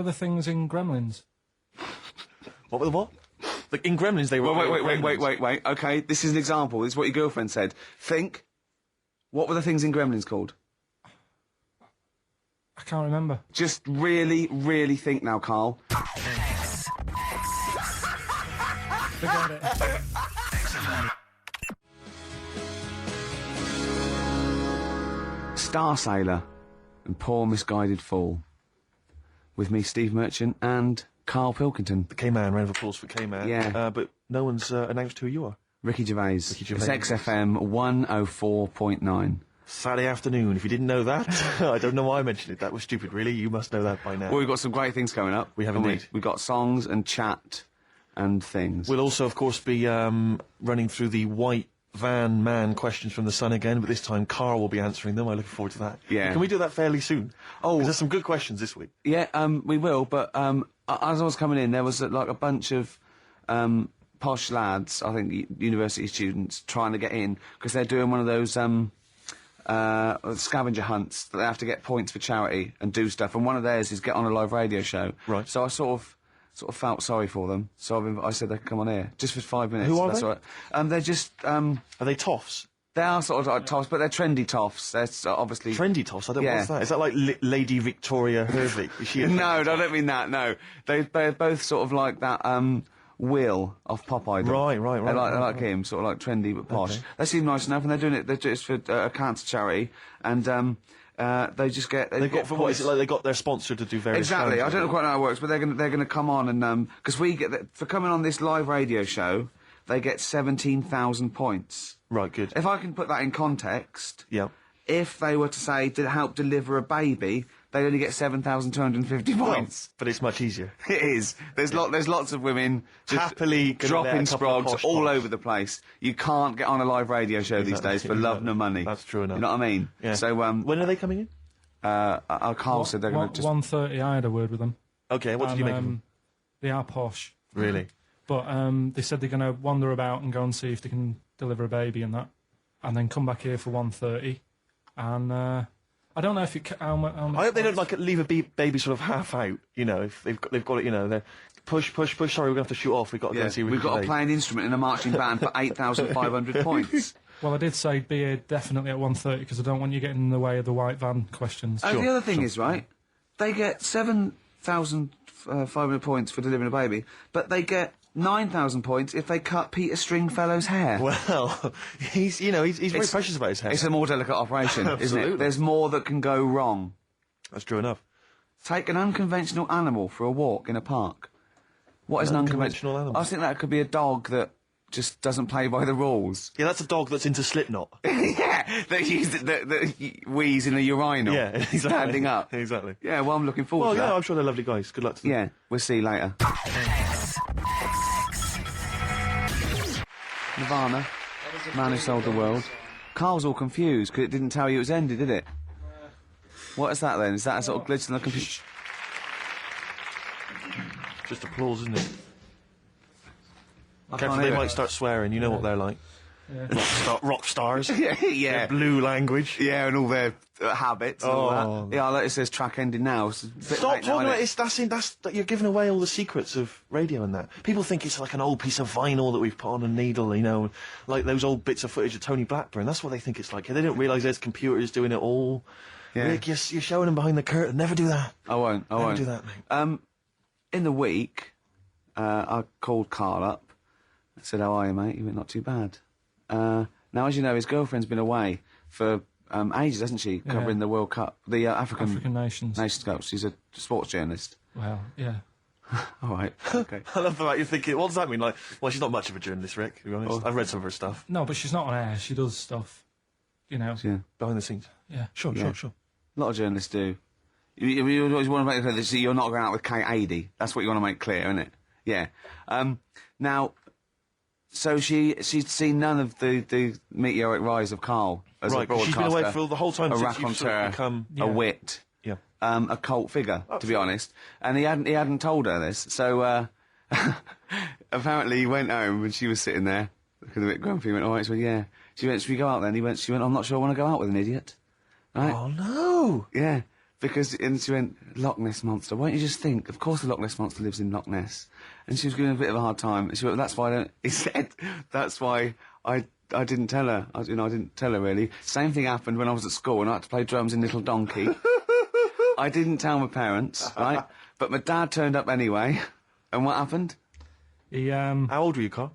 the things in Gremlins? What were the what? Like, in Gremlins, they were... Wait. Okay, this is an example. This is what your girlfriend said. Think. What were the things in Gremlins called? I can't remember. Just really, really think now, Carl. Forget it. Star Sailor and Poor Misguided Fool. With me, Steve Merchant, and Carl Pilkington. The K-Man, round of applause for K-Man. Yeah. But no one's announced who you are. Ricky Gervais. It's XFM 104.9. Saturday afternoon. If you didn't know that, I don't know why I mentioned it. That was stupid, really. You must know that by now. Well, we've got some great things coming up. We have indeed. We've got songs and chat and things. We'll also, of course, be running through the White Van Man questions from the Sun again, but this time Carl will be answering them. I'm looking forward to that. Yeah. Can we do that fairly soon? Oh, there's some good questions this week. Yeah, we will, but as I was coming in, there was like a bunch of posh lads, I think university students, trying to get in, because they're doing one of those scavenger hunts that they have to get points for charity and do stuff, and one of theirs is get on a live radio show. Right. So I sort of felt sorry for them, so I said they could come on here, just for 5 minutes. Who are That's they? all right. They're just... Are they toffs? They are sort of like toffs, but they're trendy toffs. They're obviously... Trendy toffs? I don't know Yeah. what's that. Is that like Lady Victoria Hervey? Is she a No, I don't mean that, no. They're both sort of like that, Will off Pop Idol. Right. They like him, sort of like trendy but posh. Okay. They seem nice enough, and they're doing it for a cancer charity, and they just get... They've got, for what is it, like they got their sponsor to do various... Exactly, I don't know quite how it works, but they're gonna come on and, because we get, for coming on this live radio show, they get 17,000 points. Right, good. If I can put that in context... Yeah. If they were to say to help deliver a baby, they only get 7,250 points. But it's much easier. It is. There's lots of women just Happily gonna let dropping a couple of sprogs posh all pots. over the place. You can't get on a live radio show these days for love nor money. That's true enough. You know what I mean? Yeah. So when are they coming in? Carl said they're going to just... 1:30. I had a word with them. Okay, what did you make of them? They are posh. Really? But they said they're going to wander about and go and see if they can deliver a baby and that, and then come back here for 1:30. And I don't know if it. How much I hope they don't like leave a baby sort of half out. You know, if they've got it. You know, they're push. Sorry, we're gonna have to shoot off. We've got to go and see. We've got to play an instrument in a marching band for 8,500 points. Well, I did say be here definitely at 1:30 because I don't want you getting in the way of the White Van questions. The other thing is, right, they get 7,500 points for delivering a baby, but they get 9,000 points if they cut Peter Stringfellow's hair. Well, he's very precious about his hair. It's a more delicate operation, isn't Absolutely. it? There's more that can go wrong. That's true enough. Take an unconventional animal for a walk in a park. What is an unconventional animal? I think that could be a dog that just doesn't play by the rules. Yeah, that's a dog that's into Slipknot. Yeah, that wheeze in a urinal. Yeah, exactly. Standing up. Exactly. Yeah, well, I'm looking forward Well, to yeah, that. I'm sure they're lovely guys. Good luck to them. Yeah, we'll see you later. Nirvana, Man Who Sold the World. Carl's all confused because it didn't tell you it was ended, did it? What is that then? Is that a sort of glitch in the computer? Just applause, isn't it? I Careful, can't they hear might it. start swearing. You know what they're like. Yeah. Rock stars. Yeah, Their blue language. Yeah, and all their habits and all Oh. that. Yeah, it says track ending now. It's a bit Stop late now, talking about innit? it. That's you're giving away all the secrets of radio and that. People think it's like an old piece of vinyl that we've put on a needle, you know, like those old bits of footage of Tony Blackburn. That's what they think it's like. They don't realise there's computers doing it all. Yeah. Rick, you're showing them behind the curtain. Never do that. I won't. Never do that, mate. In the week, I called Carl up. I said, "How are you, mate?" He went, "Not too bad." Now, as you know, his girlfriend's been away for ages, hasn't she? Covering the World Cup, the African nations. Cup. She's a sports journalist. Well, yeah. All right. Okay. I love the fact you're thinking, what does that mean? Like, well, she's not much of a journalist, Rick, to be honest. I've read some of her stuff. No, but she's not on air. She does stuff, you know. Yeah. Behind the scenes. Yeah. Sure. A lot of journalists do. You always want to make clear that you're not going out with Kate Adie. That's what you want to make clear, isn't it? Yeah. Now, so she'd seen none of the meteoric rise of Carl as a Right, 'cause broadcaster. she's been away for the whole time a since you've sort of raconteur, become... a wit, Yeah. a cult figure, to be honest. And he hadn't told her this. So apparently he went home and she was sitting there looking a bit grumpy. He went, "All right." She went, "Yeah." She went, "Should we go out then?" She went, "I'm not sure I want to go out with an idiot." Right? Oh, no! Yeah. and she went, Loch Ness Monster, why don't you just think, of course the Loch Ness Monster lives in Loch Ness. And she was giving a bit of a hard time. And she went, he said, that's why I didn't tell her. I didn't tell her really. Same thing happened when I was at school and I had to play drums in Little Donkey. I didn't tell my parents, right? But my dad turned up anyway. And what happened? He How old were you, Carl?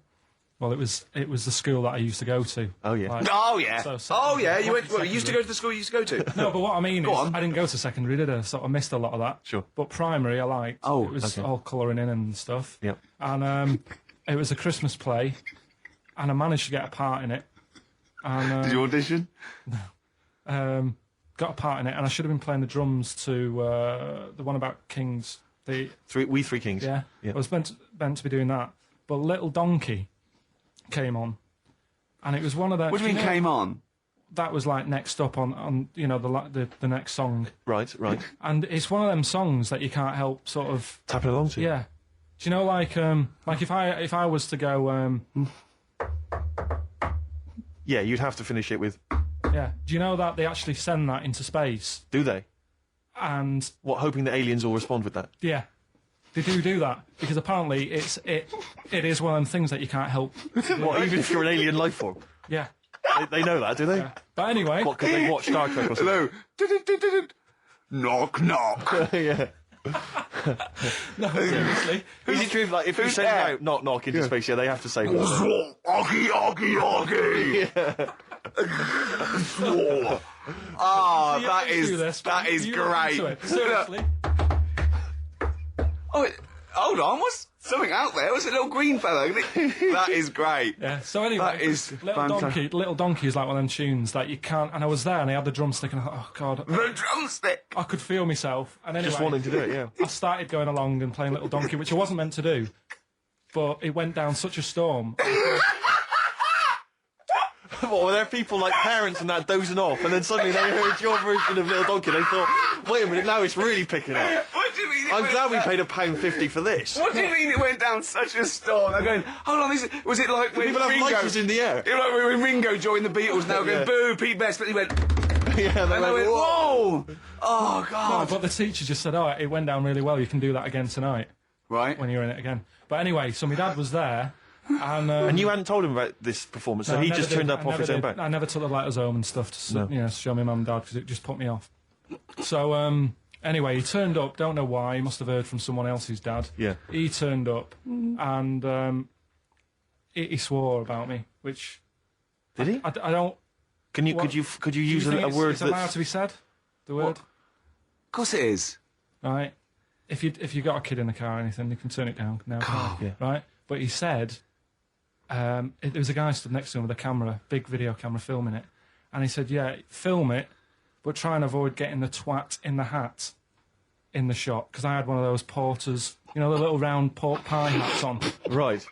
Well, it was the school that I used to go to. Oh, yeah. Like, Oh, yeah. You used to go to the school you used to go to? No, but what I mean is, on. I didn't go to secondary, did I? So I missed a lot of that. Sure. But primary, I liked. Oh, it was okay. all colouring in and stuff. Yep. And it was a Christmas play, and I managed to get a part in it. And Did you audition? got a part in it, and I should have been playing the drums to the one about Kings. We Three Kings. Yeah. I was meant to be doing that, but Little Donkey came on, and it was one of the. What do you mean came on? That was like next up on the next song, Right. and it's one of them songs that you can't help sort of Tapping along to. yeah. Do you know like if I was to go Yeah, you'd have to finish it with. yeah. Do you know that they actually send that into space? Do they? And What, hoping that aliens will respond with that? yeah, they do that because apparently it is one of them things that you can't help. What, even if you're an alien life form? Yeah. They know that, do they? But anyway, What, because they watch Star Trek or something? Hello. Knock, knock. Yeah. no, seriously. Is it true, like, if you send there? out knock knock into space, yeah, they have to say what? Oggy, oggy, oggy. Oh, You that don't do is this, but that is you look into great. it. Seriously. Oh, hold on, what's something out there? Was it a little green fella? That is great. Yeah. So anyway, That is fantastic. Little Donkey is like one of them tunes that you can't. And I was there, and I had the drumstick, and I thought, oh god, The drumstick. I could feel myself. And anyway, Just wanting to do it, yeah. I started going along and playing Little Donkey, which I wasn't meant to do, but it went down such a storm. What, were there people like parents and that dozing off, and then suddenly they heard your version of Little Donkey, they thought, wait a minute, now it's really picking up. What do you mean? I'm glad we paid £1.50 for this. What do you mean it went down such a storm? I'm going, hold on, was it like when People have Ringo... lighters in the air. You know, like when Ringo joined the Beatles now Yeah. going, boo, Pete Best, but he went... Yeah, And I went, whoa! Oh, No, God. but the teacher just said, oh, it went down really well. You can do that again tonight Right. when you're in it again. But anyway, so my dad was there. And you hadn't told him about this performance, so No, I he never just did. turned up I off his never own did. back. I never took the letters home and stuff to No. show my mum and dad because it just put me off. So anyway, he turned up. Don't know why. He must have heard from someone else's dad. Yeah. He turned up and he swore about me, which Did he? I don't. Could you what- use do you think a it's- word it's allowed that's... to be said? The word, Of course it is. right? If you got a kid in the car or anything, you can turn it down now. Yeah. Right? But he said. There was a guy stood next to him with a camera, big video camera, filming it, and he said, "Yeah, film it, but try and avoid getting the twat in the hat in the shot because I had one of those porters, you know, the little round pork pie hats on. Right.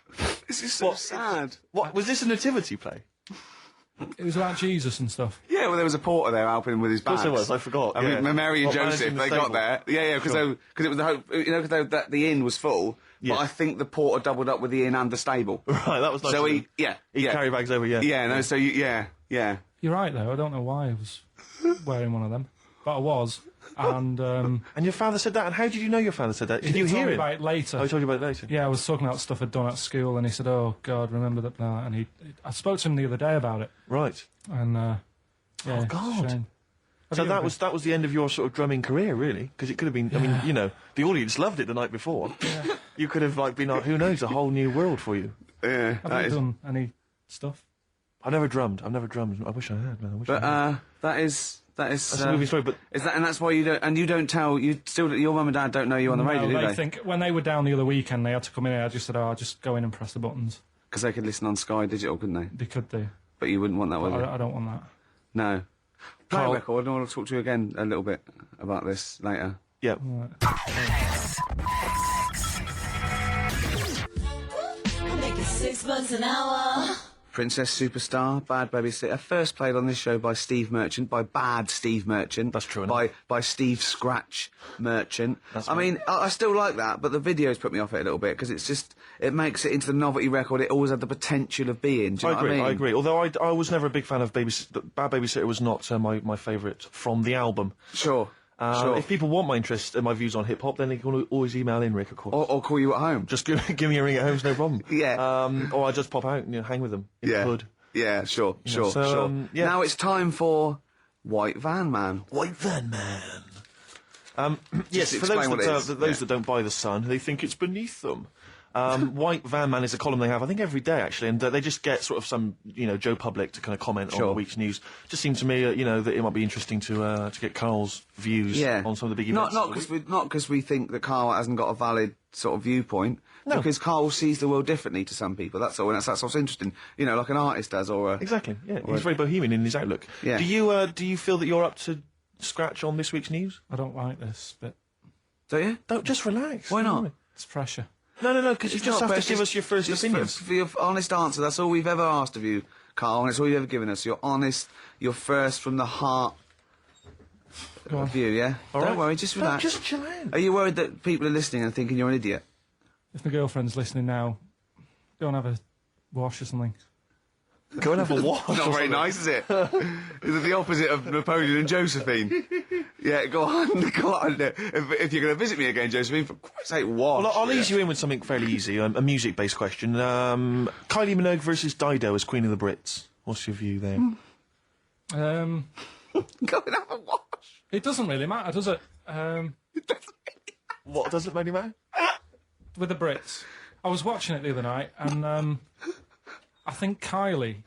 This is so sad. What, was this a nativity play? It was about Jesus and stuff. Yeah, well, there was a porter there helping him with his bags. Of course there was, I forgot. I mean, yeah. Mary and What, Joseph, managing the they got stable? there. Yeah, because it was the hope, you know, because the inn was full. Yeah. But I think the porter doubled up with the inn and the stable. Right, that was nice. So of he, him. yeah, He yeah, carry bags over, yeah. yeah, no, so yeah. You're right though. I don't know why I was wearing one of them, but I was. And And your father said that, and how did you know your father said that? Did you he told hear me him? about it later. Oh, he told you about it later? Yeah, I was talking about stuff I'd done at school, and he said, "Oh God, remember that?" And I spoke to him the other day about it, Right. and yeah, it's a God. shame. So that was the end of your sort of drumming career, really? Because it could have been, I mean, you know, the audience loved it the night before. Yeah. You could have, like, been, like, who knows, a whole new world for you. Yeah, Have that you is. done any stuff? I've never drummed. I wish I had, man. I wish I But had. that is That's a movie story, but is that, and that's why you don't tell, your mum and dad don't know you on the radio, No, do they they? think when they were down the other weekend, they had to come in. I just said, "Oh, I'll just go in and press the buttons." Because they could listen on Sky Digital, couldn't they? They could do. But you wouldn't want that, would you? I don't want that. No. Play a Carl- record, and I want to talk to you again a little bit about this later. yeah. I'm making $6 an hour. Princess Superstar, Bad Babysitter, first played on this show by Steve Merchant, by Bad Steve Merchant. That's true enough. By Steve Scratch Merchant. I mean, I still like that, but the videos put me off it a little bit, because it makes it into the novelty record it always had the potential of being. Do you know what I mean? I agree. Although I was never a big fan of Bad Babysitter was not my favourite from the album. Sure. Sure. If people want my interest and my views on hip hop, then they can always email in, Rick, of course. Or call you at home. Just give me a ring at home's no problem. Yeah. Or I just pop out and hang with them in the hood. Yeah, sure. So, yeah. Now it's time for White Van Man. White Van Man. Yes, for explain what it is. those that don't buy The Sun, they think it's beneath them. White Van Man is a column they have, I think, every day, actually, and they just get sort of some, Joe Public to kind of comment on the week's news. Just seemed to me, that it might be interesting to get Carl's views on some of the big events. Not because we think that Carl hasn't got a valid sort of viewpoint. No. Because Carl sees the world differently to some people. That's all, and that's what's interesting. Like an artist does, or exactly. Yeah, he's very bohemian in his outlook. Yeah. Do you feel that you're up to scratch on this week's news? I don't like this bit. Don't you? Don't just relax. Why not? It's pressure. No, because you It's just not, have but to give us your first just opinions. For your honest answer, that's all we've ever asked of you, Carl, and it's all you've ever given us. You're honest, you're first from the heart view, yeah? All Don't right. worry, just relax. Just chill out. Are you worried that people are listening and thinking you're an idiot? If my girlfriend's listening now, go and have a wash or something. Go and have a wash. Not very nice, is it? Is it the opposite of Napoleon and Josephine? Yeah, go on. If you're going to visit me again, Josephine, for Christ's sake, wash. Well, I'll ease you in with something fairly easy, a music-based question. Kylie Minogue versus Dido as Queen of the Brits. What's your view there? Um, Go and have a wash. it doesn't really matter, does it? What, doesn't really matter? With the Brits, I was watching it the other night, and I think Kylie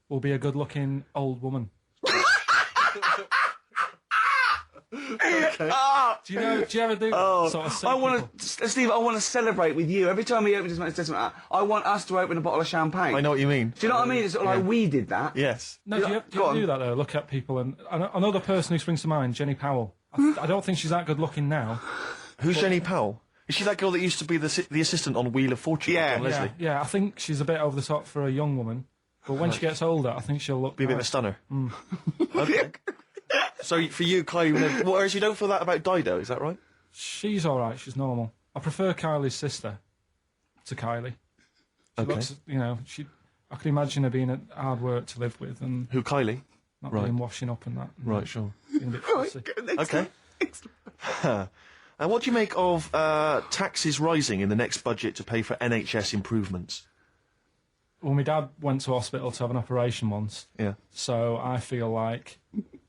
will be a good-looking old woman. Do you ever do sort of I want to, Steve, I want to celebrate with you. Every time he opens his mouth, says something like that, I want us to open a bottle of champagne. I know what you mean. Do you know what I mean? It's sort of like we did that. Yes. No, do you Go on. do that though? Look at people, and another person who springs to mind, Jenny Powell. I don't think she's that good looking now. Who's Jenny Powell? Is she that girl that used to be the assistant on Wheel of Fortune? Yeah. John Leslie? Yeah, I think she's a bit over the top for a young woman, but when she gets older, I think she'll look Be a bit of a nice. stunner. Okay. So for you, Kylie Minogue, whereas you don't feel that about Dido, is that right? She's all right. She's normal. I prefer Kylie's sister to Kylie. She Okay. looks, I could imagine her being a hard work to live with and Who, Kylie? not Right. being washing up and that. and Right, sure. being a bit fussy. Okay. And what do you make of taxes rising in the next budget to pay for NHS improvements? Well, my dad went to hospital to have an operation once, Yeah. so I feel like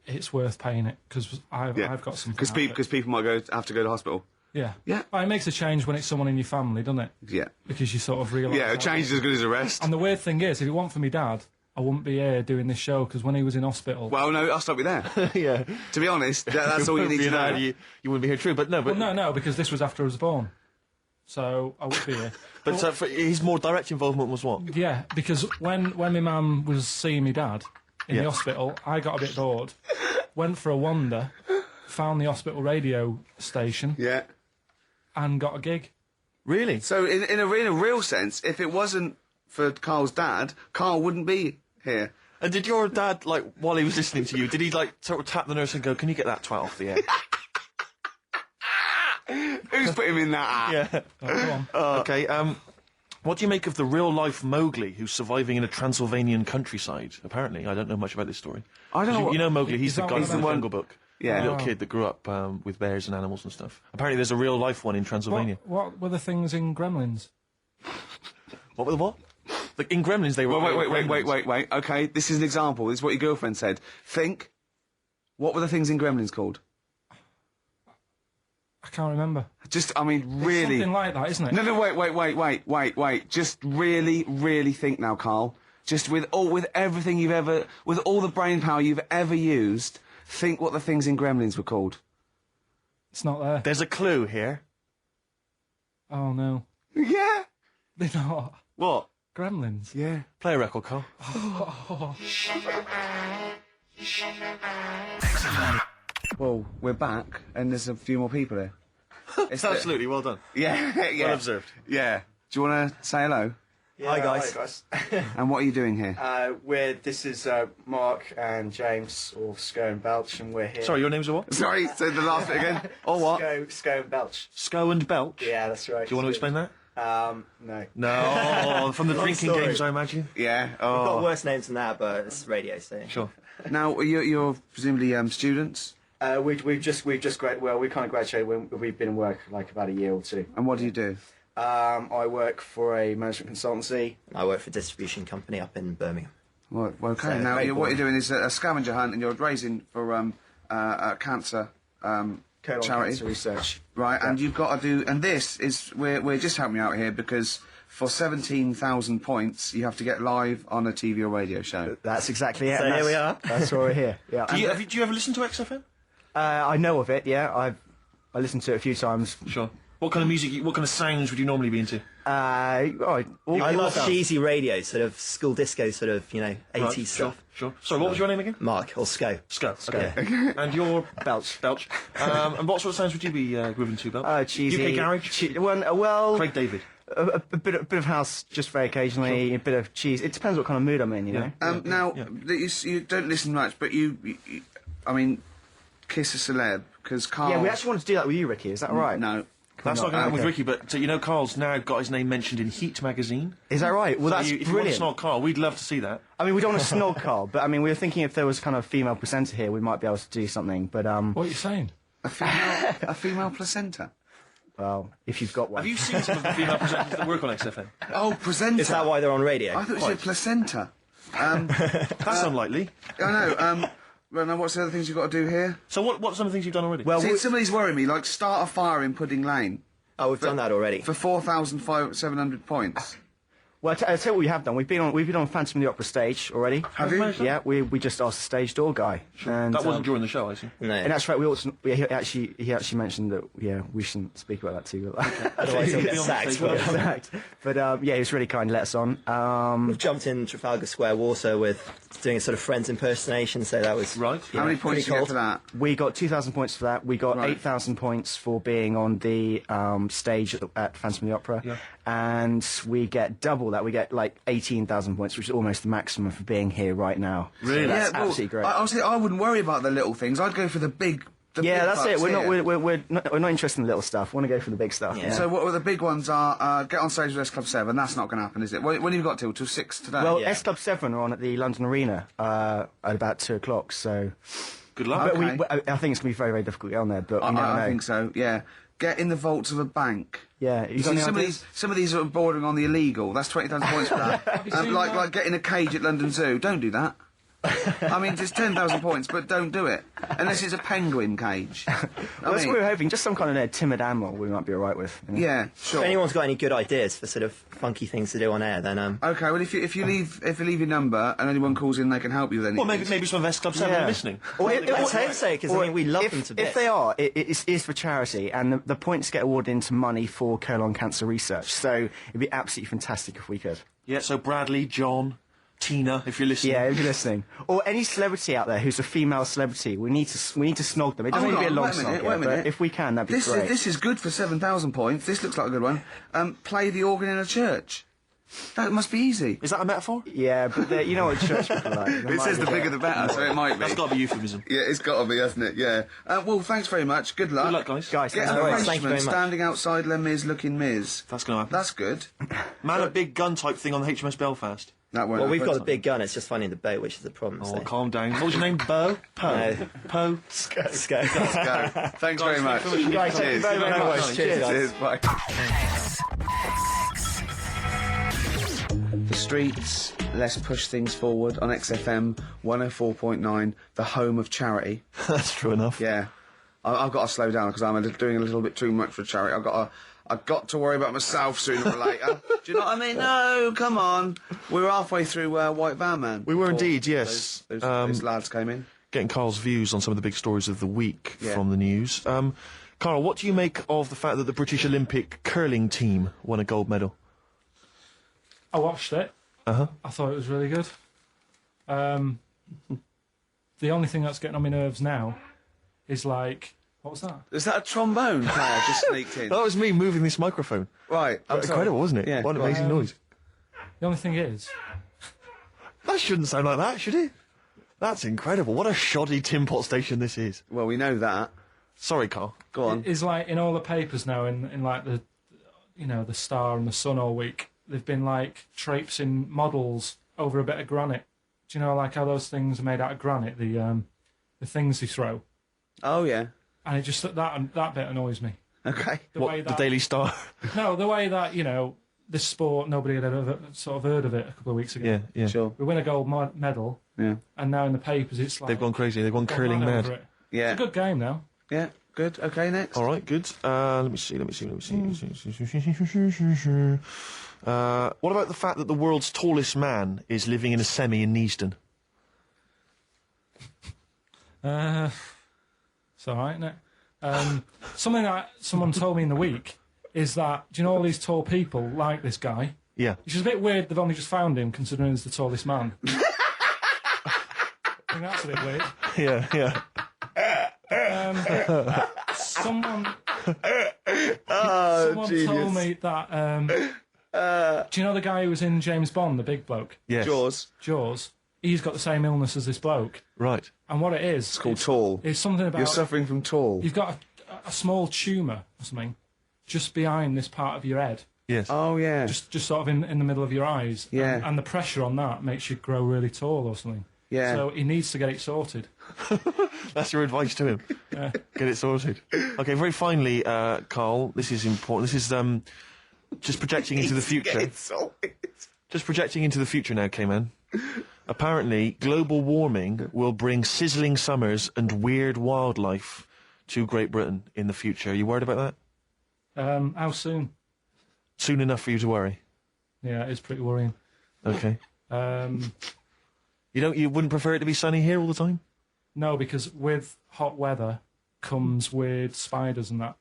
it's worth paying it because I've got something. Because people might have to go to hospital. Yeah. Yeah. Well, it makes a change when it's someone in your family, doesn't it? Yeah. Because you sort of realise. Yeah, a change is as good as a rest. And the weird thing is, if it weren't for my dad, I wouldn't be here doing this show because when he was in hospital. Well, no, I'll stop you there. Yeah. To be honest, that's all you need to know. You wouldn't be here, true, but no. But No, because this was after I was born. So I would be here. But for his more direct involvement was what? Yeah, because when my mum was seeing my dad in the hospital, I got a bit bored, went for a wander, found the hospital radio station, Yeah. and got a gig. Really? So in a real sense, if it wasn't for Carl's dad, Carl wouldn't be here. And did your dad, like, while he was listening to you, did he, like, sort of tap the nurse and go, "Can you get that twat off the air?" Who's put him in that app? Yeah. Oh, go on. Okay, what do you make of the real-life Mowgli who's surviving in a Transylvanian countryside? Apparently, I don't know much about this story. I don't know. You know Mowgli, he's Is the that guy one from of the them? Jungle Book. Yeah. The little kid that grew up with bears and animals and stuff. Apparently there's a real-life one in Transylvania. What were the things in Gremlins? What were the what? Like, in Gremlins, they were... Wait. Okay, this is an example. This is what your girlfriend said. Think. What were the things in Gremlins called? I can't remember. Really. Something like that, isn't it? No, wait. Just really think now, Carl. Just with everything with all the brain power you've ever used, think what the things in Gremlins were called. It's not there. There's a clue here. Oh, no. Yeah. They're not. What? Gremlins. Yeah. Play a record, Carl. Well, we're back, and there's a few more people here. It's absolutely well done. Yeah. Well observed. Yeah. Do you want to say hello? Hi guys. And what are you doing here? This is Mark and James, or Sco and Belch, and we're here. Sorry, your names are what? Sorry, say the last bit again. Or what? Sco and Belch. Sco and Belch? Yeah, that's right. Do you want to explain that? No. No, from the Long drinking story. games, I imagine. Yeah. We've got Oh. worse names than that, but it's radio, so. Sure. Now you're presumably students. We've just well, we kind of graduated. We've been in work like about a year or two. And what do you do? I work for a management consultancy. I work for a distribution company up in Birmingham. Well, okay. So, Now, great what you're boy. doing is a scavenger hunt, and you're raising for cancer Colon charity, Cancer Research. right? Yeah. And you've got to do. And this is we're just helping you out here because for 17,000 points, you have to get live on a TV or radio show. That's exactly it. So and here we that's- are. That's why we're here. Yeah. Do you ever listen to XFM? I know of it. Yeah. I listened to it a few times. Sure. What kind of music? What kind of sounds would you normally be into? I love cheesy radio, sort of school disco, sort of 80s Right, stuff. Sure. Sorry, what was your name again? Mark or Sco. Scott. Okay. And you're Belch. Belch. And what sort of sounds would you be grooving to, Belch? Cheesy. UK garage. Well, Craig David. a bit of house, just very occasionally. A bit of cheese. It depends what kind of mood I'm in. You know. Now, you don't listen much, but I mean, kiss a celeb because Carl. Yeah, we actually wanted to do that with you, Ricky. Is that all right? No. That's not going to happen with Okay. Ricky, but Carl's now got his name mentioned in Heat magazine. Is that right? Well, So that's if you want to brilliant. snog Carl, we'd love to see that. I mean, we don't want to snog Carl, but I mean, we were thinking if there was kind of a female presenter here, we might be able to do something. But What are you saying? A female placenta. well, if you've got one. Have you seen some of the female presenters that work on XFM? Oh, placenta. Is that why they're on radio? I thought you said placenta. That's unlikely. I know. Well, now what's the other things you've got to do here? So what are some of the things you've done already? Well, See, some of these worry me, like start a fire in Pudding Lane Oh, we've done that already. for 4,700 points. I'll tell you what we have done. We've been on Phantom of the Opera stage already. Have you? Yeah, we just asked the stage door guy. And, that wasn't during the show, I see. No. And that's right. He actually mentioned that we shouldn't speak about that too. Otherwise he'll get Be on sacked. stage with us. Exact. But yeah, he was really kind. Let us on. We've jumped in Trafalgar Square Water with doing a sort of Friends impersonation, so that was Right. How many points pretty did you get cool. for that? We got 2,000 points for that. We got Right. 8,000 points for being on the stage at Phantom of the Opera. Yeah. And we get double that. We get like 18,000 points, which is almost the maximum for being here right now. Really? So that's Yeah, well, absolutely great. Honestly, I wouldn't worry about the little things. I'd go for the big. Yeah, that's it. bucks We're not, here. we're not interested in the little stuff. We want to go for the big stuff. Yeah. So what were the big ones are get on stage with S Club 7. That's not going to happen, is it? When have you got till 6 today? Well, Yeah. S Club 7 are on at the London Arena at about 2 o'clock. So, Good luck. but Okay. I think it's going to be very, very difficult to get on there. But you never know. I think so. Yeah, get in the vaults of a bank. Yeah, You see, some of these are bordering on the illegal. That's 20,000 points for that. Like getting a cage at London Zoo. Don't do that. I mean, it's 10,000 points, but don't do it unless it's a penguin cage. Well, that's what we were hoping. Just some kind of timid animal we might be all right with. You know? Yeah, sure. If anyone's got any good ideas for sort of funky things to do on air, then Okay, well, if you leave your number and anyone calls in, they can help you with anything. Well, maybe some of S Club 7 are listening. let's hope so, because I mean we love them to bits. If they are, it is for charity, and the points get awarded into money for colon cancer research. So it'd be absolutely fantastic if we could. Yeah, so Bradley, John, Tina, if you're listening. Yeah, if you're listening, or any celebrity out there who's a female celebrity, we need to snog them. It doesn't Hold need to be a on, long wait a minute, snog, wait a but minute. if we can, that'd be great. This is good for 7,000 points. This looks like a good one. Play the organ in a church. That must be easy. Is that a metaphor? Yeah, but you know what church people are like. It says the bigger the better, so it might be. That's got to be euphemism. Yeah, it's got to be, hasn't it? Yeah. Well, thanks very much. Good luck. Good luck, guys. Guys, Get thanks an very much. Thank you arrangement very much. standing outside Les Mis looking Miz. That's going to happen. That's good. Man a big gun type thing on the HMS Belfast. That won't well, we've happen. got a big gun. It's just finding the boat, which is the problem. Oh, so. calm down. What was your name? Bo? Poe? No. Poe? Let's go. Go. Thanks very much. Guys, thank you very, very much. Cheers. Cheers. Bye. The streets, let's push things forward on XFM 104.9, the home of charity. That's true enough. Yeah, I've got to slow down because I'm doing a little bit too much for charity. I've got to worry about myself sooner or later. Do you know what I mean? No, come on. We were halfway through White Van Man. We were before indeed, yes. Those lads came in. Getting Carl's views on some of the big stories of the week Yeah. from the news. Carl, what do you make of the fact that the British Olympic curling team won a gold medal? I watched it. Uh-huh. I thought it was really good. The only thing that's getting on my nerves now is like, what was that? Is that a trombone player just sneaked in? That was me moving this microphone. Right. That was incredible, wasn't it? Yeah, What an go on. amazing noise. The only thing is, That shouldn't sound like that, should it? That's incredible. What a shoddy tin pot station this is. Well, we know that. Sorry, Carl. Go on. is like in all the papers now, in like the, the Star and the Sun all week, they've been like traipsing models over a bit of granite. Do you know like how those things are made out of granite? The things they throw. Oh, yeah. and it just that bit annoys me. Okay. The Daily Star? No, the way that this sport, nobody had ever sort of heard of it a couple of weeks ago. Yeah, yeah. Sure. We win a gold medal, Yeah. and now in the papers it's like They've gone crazy. They've gone curling over mad. it. Yeah. It's a good game now. Yeah. Good. Okay, next. All right, good. Let me see. What about the fact that the world's tallest man is living in a semi in Neasden? It's all right, isn't it? Something that someone told me in the week is that, do you know all these tall people like this guy? Yeah. Which is a bit weird they've only just found him, considering he's the tallest man. I think that's a bit weird. Yeah. Someone genius. told me that, do you know the guy who was in James Bond, the big bloke? Yes. Jaws? He's got the same illness as this bloke. Right. And what it is... It's called tall. It's something about... You're suffering from tall. You've got a small tumour or something just behind this part of your head. Yes. Oh, yeah. Just sort of in the middle of your eyes. Yeah. And the pressure on that makes you grow really tall or something. Yeah. So he needs to get it sorted. That's your advice to him. Yeah. Get it sorted. Okay, very finally, Carl, this is important. This is just projecting into the future. Get sorted. Just projecting into the future now, K-Man. Apparently, global warming will bring sizzling summers and weird wildlife to Great Britain in the future. Are you worried about that? How soon? Soon enough for you to worry. Yeah, it's pretty worrying. Okay. You wouldn't prefer it to be sunny here all the time? No, because with hot weather comes weird spiders and that.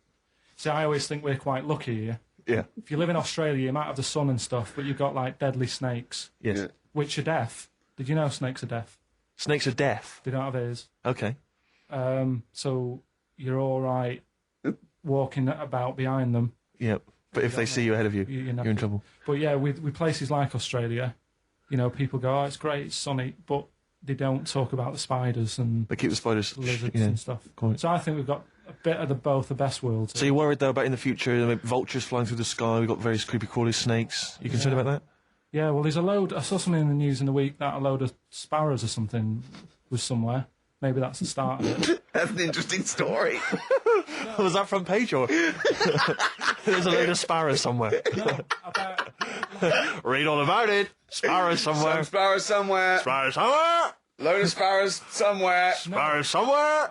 See, I always think we're quite lucky here. Yeah. If you live in Australia, you might have the sun and stuff, but you've got like deadly snakes, Yes. Yeah. which are deaf. Did you know snakes are deaf? Snakes are deaf. They don't have ears. Okay. So you're all right walking about behind them. Yep. But if they see you ahead of you, You're you're in trouble. But yeah, with places like Australia, people go, oh, it's great, it's sunny, but they don't talk about the spiders and They keep the spiders. lizards and stuff. Quite. So I think we've got a bit of both the best worlds. So you're worried though about in the future, vultures flying through the sky, we've got various creepy crawly snakes. You concerned about that? Yeah, well, there's a load. I saw something in the news in the week that a load of sparrows or something was somewhere. Maybe that's the start of it. That's an interesting story. Was that front page or? There's a load of sparrows somewhere. No, about Read all about it. Sparrows somewhere. Some sparrows somewhere. Sparrows somewhere. Load of sparrows somewhere. Sparrows somewhere.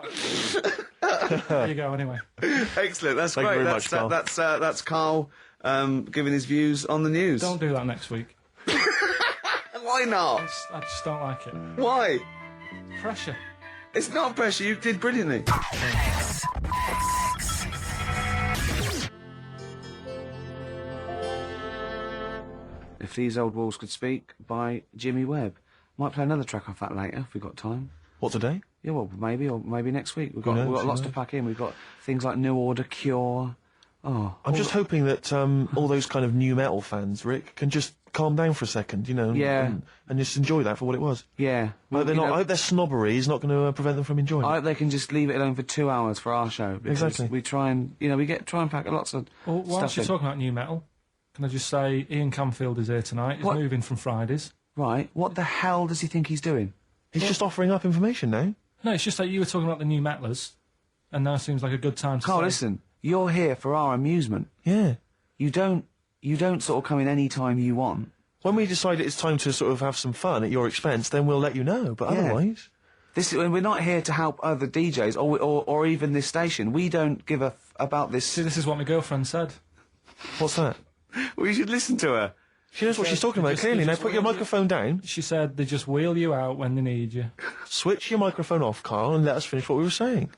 there you go. Anyway, Excellent. That's Thank you great. very much, Carl. That's Carl giving his views on the news. don't do that next week. Why not? I just don't like it. Why? Pressure. It's not pressure. You did brilliantly. If These Old Walls Could Speak by Jimmy Webb. Might play another track off that later if we've got time. What, today? Yeah, well, maybe, or maybe next week. We've got knows, lots who to pack in. We've got things like New Order, Cure. Oh, I'm just hoping that all those kind of new metal fans, Rick, can just calm down for a second, Yeah. and just enjoy that for what it was. yeah. I hope, you I know, hope their snobbery is not going to prevent them from enjoying I it. hope they can just leave it alone for 2 hours for our show. Because Exactly. We try and, try and pack lots of Well, whilst stuff you're in. talking about new metal, can I just say Ian Camfield is here tonight. He's What? moving from Fridays. Right, what the hell does he think he's doing? He's just offering up information now. No, it's just that you were talking about the new metalers, and now seems like a good time to Carl, say. listen, you're here for our amusement. Yeah. You don't sort of come in any time you want. When we decide it's time to sort of have some fun at your expense, then we'll let you know. But Yeah. otherwise, We're not here to help other DJs or even this station. We don't give a about this. See, this is what my girlfriend said. what's that? We should listen to her. She knows what she's talking about Just- clearly. Now just put your really- microphone down, She said they just wheel you out when they need you. switch your microphone off, Carl, and let us finish what we were saying.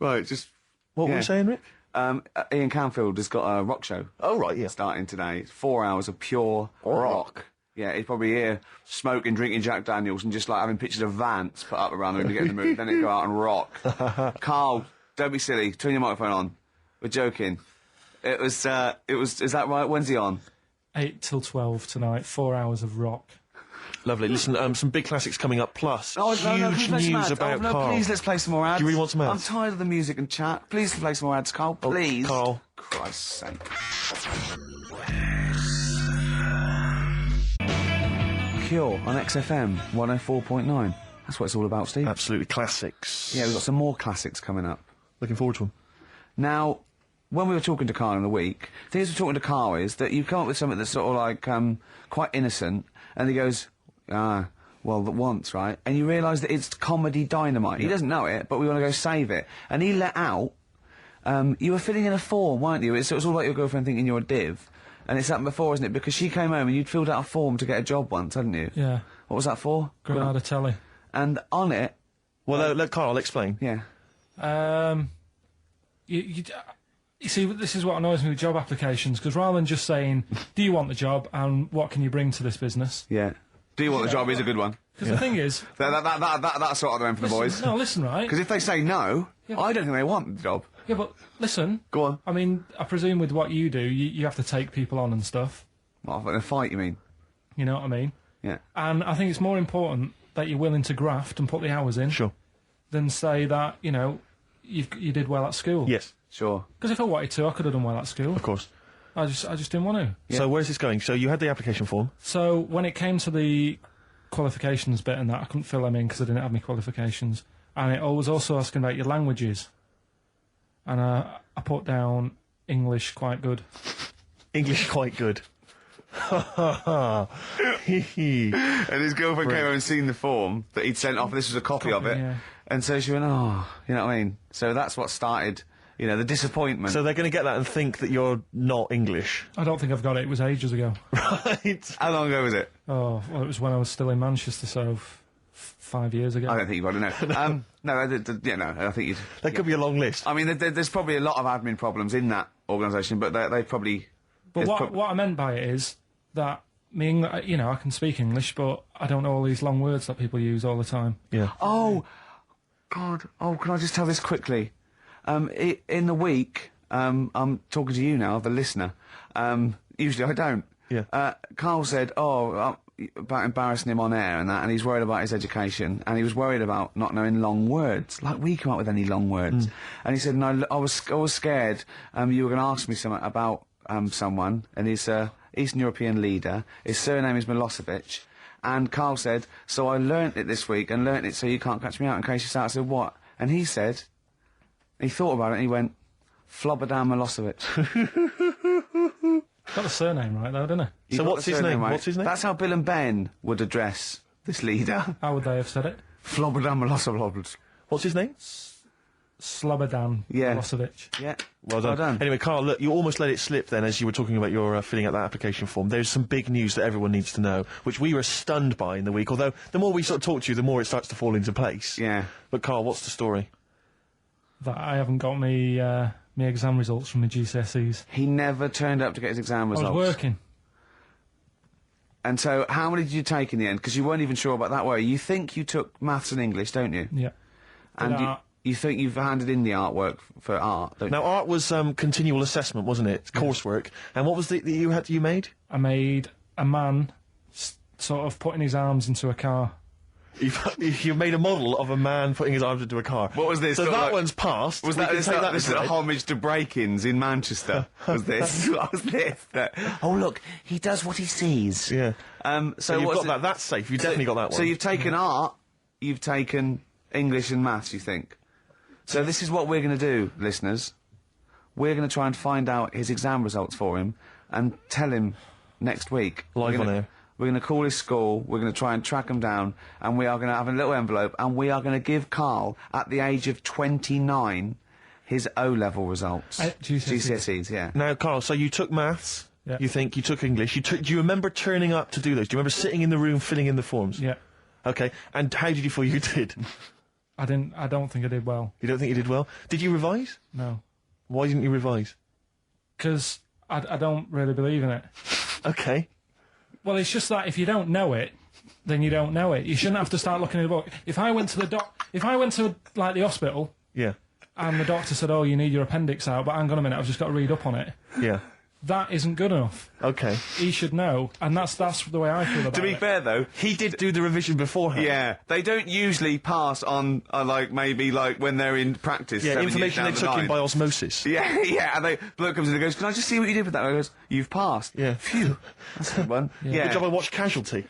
Right, just What were Yeah. we saying, Rick? Ian Camfield has got a rock show Oh, right, yeah. starting today. It's 4 hours of pure rock. Yeah, he's probably here smoking, drinking Jack Daniels, and just like having pictures of Vance put up around him to get in the mood. Then he'd go out and rock. Carl, don't be silly. Turn your microphone on. We're joking. It was. Is that right? When's he on? 8 till 12 tonight, 4 hours of rock. Lovely. Listen, some big classics coming up, plus No, huge play some news ads. about no, Carl. please, let's play some more ads. Do you really want some ads? I'm tired of the music and chat. Please play some more ads, Carl. Please. Carl. Christ's sake. Cure on XFM 104.9. That's what it's all about, Steve. Absolutely classics. Yeah, we've got some more classics coming up. Looking forward to them. Now, when we were talking to Carl in the week, the thing we're talking to Carl is that you come up with something that's sort of like quite innocent, and he goes, well, that once, right? And you realise that it's comedy dynamite. He doesn't know it, but we want to go save it. And he let out, you were filling in a form, weren't you? It was all like your girlfriend thinking you're a div. And it's happened before, isn't it? Because she came home and you'd filled out a form to get a job once, hadn't you? Yeah. What was that for? Granada Telly. And on it... Well, let Carl explain. Yeah. You see, this is what annoys me with job applications, because rather than just saying, do you want the job and what can you bring to this business? Yeah. Do you want the job is a good one. Because the thing is... That's sort of the end for the boys. No, listen, right? Because if they say no, I don't think they want the job. Yeah, but listen. Go on. I mean, I presume with what you do, you have to take people on and stuff. What, in a fight, you mean? You know what I mean? Yeah. And I think it's more important that you're willing to graft and put the hours in. Sure. Than say that, you know, you did well at school. Yes. Sure. Because if I wanted to, I could have done well at school. Of course. I just didn't want to. Yeah. So where's this going? So you had the application form. So when it came to the qualifications bit and that, I couldn't fill them in because I didn't have any qualifications. And it was also asking about your languages. And I put down English quite good. English quite good. And his girlfriend came over and seen the form that he'd sent off, and this was a copy of it. Yeah. And so she went, oh, you know what I mean? So that's what started, you know, the disappointment. So they're going to get that and think that you're not English. I don't think I've got it. It was ages ago. Right. How long ago was it? Oh, well, it was when I was still in Manchester, so 5 years ago. I don't think you've got to know. No, I think you'd... That could be a long list. I mean, there's probably a lot of admin problems in that organisation, but they probably... But what I meant by it is that you know, I can speak English, but I don't know all these long words that people use all the time. Yeah. Oh, God. Oh, can I just tell this quickly? In the week, I'm talking to you now, the listener. Usually I don't. Yeah. Carl said, about embarrassing him on air and that, and he's worried about his education, and he was worried about not knowing long words. Like, we come up with any long words. And he said, and I was scared you were going to ask me something about someone, and he's Eastern European leader. His surname is Milosevic. And Carl said, so I learnt it this week, and learnt it so you can't catch me out in case you start. I said, what? And he said, he thought about it, and he went, Flobodan Milosevic. Got the surname right, though, didn't he? So what's his name? Right. What's his name? That's how Bill and Ben would address this leader. How would they have said it? Flobodan Milosevic. What's his name? Slobodan Milosevic. Yeah. Well done. Anyway, Carl, look, you almost let it slip then as you were talking about your filling out that application form. There's some big news that everyone needs to know, which we were stunned by in the week, although the more we sort of talk to you, the more it starts to fall into place. Yeah. But, Carl, what's the story? That I haven't got me exam results from my GCSEs. He never turned up to get his exam results. I was working. And so, how many did you take in the end? Because you weren't even sure about that, were you? You think you took maths and English, don't you? Yeah. And you think you've handed in the artwork for art, don't you? Now, art was continual assessment, wasn't it? Coursework. And what was it that you made? I made a man sort of putting his arms into a car. You made a model of a man putting his arms into a car. What was this? So that one's passed. Was We that can take that this is a aside. homage to break-ins in Manchester? Was this? What was this? Oh, look, he does what he sees. Yeah. So you've what's got that. That's safe. You've definitely got that one. So you've taken art, you've taken English and maths, you think? So this is what we're going to do, listeners. We're going to try and find out his exam results for him and tell him next week. Live on air. We're going to call his school, we're going to try and track him down, and we are going to have a little envelope, and we are going to give Carl, at the age of 29, his O-level results. GCSEs, yeah. Now, Carl, so you took maths. Yeah. You think you took English. Do you remember turning up to do those? Do you remember sitting in the room filling in the forms? Yeah. Okay. And how did you feel you did? I don't think I did well. You don't think you did well? Did you revise? No. Why didn't you revise? Because I don't really believe in it. Okay. Well, it's just that if you don't know it, then you don't know it. You shouldn't have to start looking at a book. If I went to like the hospital, Yeah. and the doctor said, "Oh, you need your appendix out," but hang on a minute, I've just got to read up on it. Yeah. That isn't good enough. Okay. He should know, and that's the way I feel about it. To be fair, though, He did do the revision beforehand. yeah, they don't usually pass on, maybe when they're in practice. Yeah, 7 years information down they the took in line. by osmosis. Yeah, yeah, and bloke comes in and goes, "Can I just see what you did with that?" I goes, "You've passed." Yeah. Phew, that's a good one. Yeah. Good job I watched Casualty.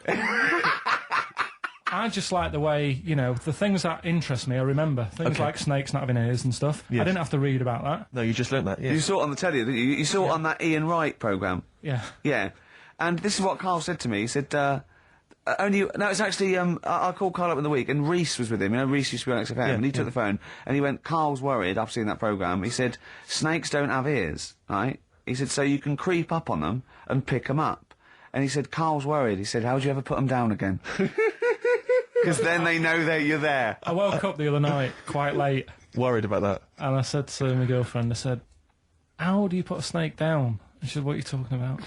I just like the way, you know, the things that interest me, I remember. Things like snakes not having ears and stuff. Yes. I didn't have to read about that. No, you just learnt that, yeah. You saw it on the telly, didn't you? You saw it on that Ian Wright programme. Yeah. Yeah. And this is what Carl said to me. He said, it's actually, I called Carl up in the week, and Reese was with him. You know, Reese used to be on XFM, and he took the phone, and he went, Carl's worried, I've seen that programme. He said, snakes don't have ears, right? He said, so you can creep up on them and pick them up. And he said, Carl's worried. He said, how do you ever put them down again? Because then they know that you're there. I woke up the other night quite late. Worried about that. And I said to my girlfriend, I said, how do you put a snake down? And she said, what are you talking about?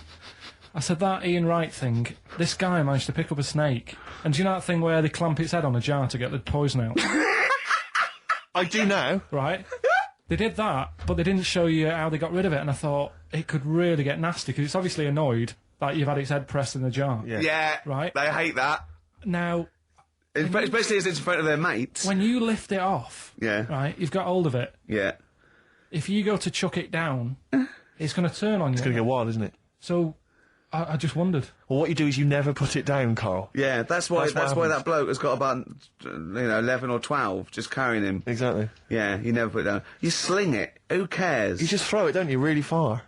I said, that Ian Wright thing, this guy managed to pick up a snake. And do you know that thing where they clamp its head on a jar to get the poison out? I do now. Right? They did that, but they didn't show you how they got rid of it. And I thought, it could really get nasty, because it's obviously annoyed that you've had its head pressed in the jar. Yeah. Right? They hate that. Now, Especially as it's in front of their mates. when you lift it off, Yeah. right, you've got hold of it. Yeah. If you go to chuck it down, it's going to turn on you. It's going to get wild, isn't it? So, I just wondered. Well, what you do is you never put it down, Carl. Yeah, that's why That's what that happens. bloke has got about 11 or 12 just carrying him. Exactly. Yeah, you never put it down. You sling it. Who cares? You just throw it, don't you, really far.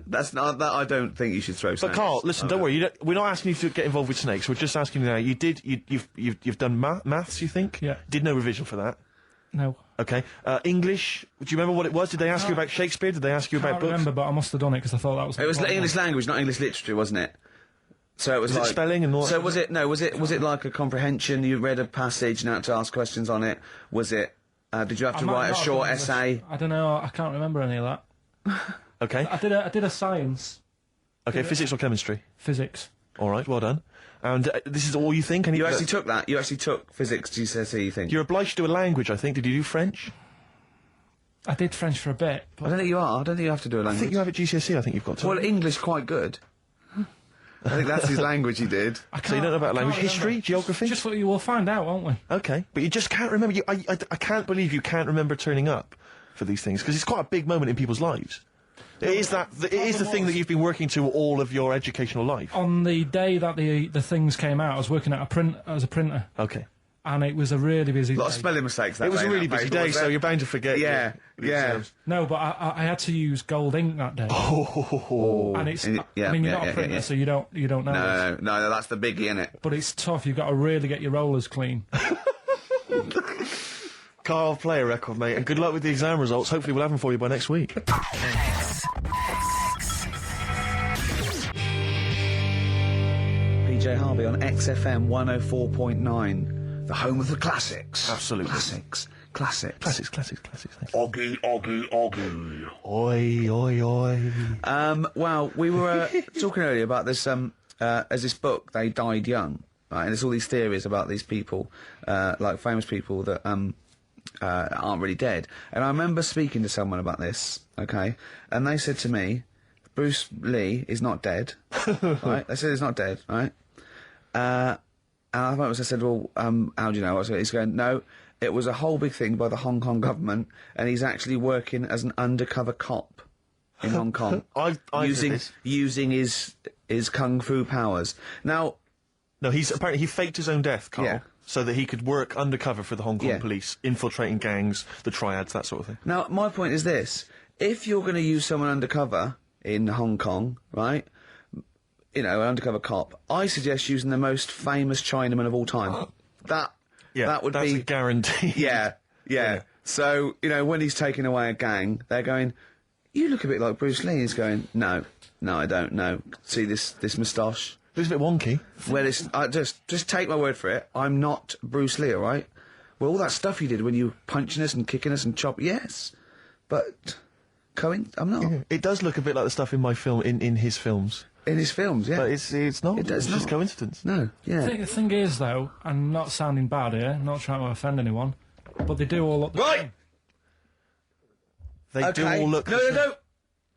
That's not that. I don't think you should throw. But snakes. Carl, listen, don't worry. We're not asking you to get involved with snakes. We're just asking you now. You've done maths, you think? Yeah. Did no revision for that. No. Okay. English. Do you remember what it was? Did they ask you about Shakespeare? Did they ask you I about can't books? remember, but I must have done it because I thought that was... It was English language, not English literature, wasn't it? So it was Was it like spelling and all that So sort was it? No, was it like a comprehension? You read a passage and had to ask questions on it. Was it? Did you have to I might write a not have short done essay? I don't know. I can't remember any of that. Okay. I did a science, Okay. Physics or chemistry? physics. All right. Well done. And this is all you think? You actually took that. You actually took physics GCSE. You think? You're obliged to do a language, I think. Did you do French? I did French for a bit, I but don't think you are. I don't think you have to do a I language. think you have at GCSE. I think you've got to. Well, English quite good. I think that's his language he did. I can't, So you don't know about I can't language, history, remember. geography? Just what you will find out, won't we? Okay, but you just can't remember. I can't believe you can't remember turning up for these things, because it's quite a big moment in people's lives. It is the thing that you've been working to all of your educational life. On the day that the things came out, I was working at as a printer, Okay. and it was a really busy A lot of day. spelling mistakes. That It was day a in really that busy paper, day, was so it? you're bound to forget. Yeah, your yeah. exams. No, but I had to use gold ink that day, and it's. And I mean, you're not a printer, so you don't know. this. No, that's the biggie, innit? But it's tough. You've got to really get your rollers clean. Carl, play a record, mate, and good luck with the exam results. Hopefully we'll have them for you by next week. PJ Harvey on XFM 104.9, the home of the classics. Absolutely. Classics. Classics. Oggy. Oi, oi, oi. Well, we were talking earlier about this, as this book, They Died Young, right? And there's all these theories about these people, like famous people that, aren't really dead. And I remember speaking to someone about this, okay? And they said to me, Bruce Lee is not dead, right? They said he's not dead, right? And I said, well, how do you know? So he's going, no, it was a whole big thing by the Hong Kong government, and he's actually working as an undercover cop in Hong Kong, I've heard this. using his kung fu powers. Now, No, apparently he faked his own death, Carl, Yeah. so that he could work undercover for the Hong Kong Yeah. police, infiltrating gangs, the triads, that sort of thing. Now, my point is this. If you're going to use someone undercover in Hong Kong, right, you know, an undercover cop, I suggest using the most famous Chinaman of all time. That would that's be... a guarantee. Yeah. So, you know, when he's taking away a gang, they're going, you look a bit like Bruce Lee. He's going, no, I don't know. See this moustache? It was a bit wonky. Well, just take my word for it. I'm not Bruce Lee, all right? Well, all that stuff you did when you were punching us and kicking us and yes. But... I'm not. It does look a bit like the stuff in my film, in his films. In his films, yeah. But it's not. It does it's just not. coincidence. No, yeah. The thing is, though, I'm not sounding bad here, not trying to offend anyone, but they do all look the Right! same. They do all look. No. No,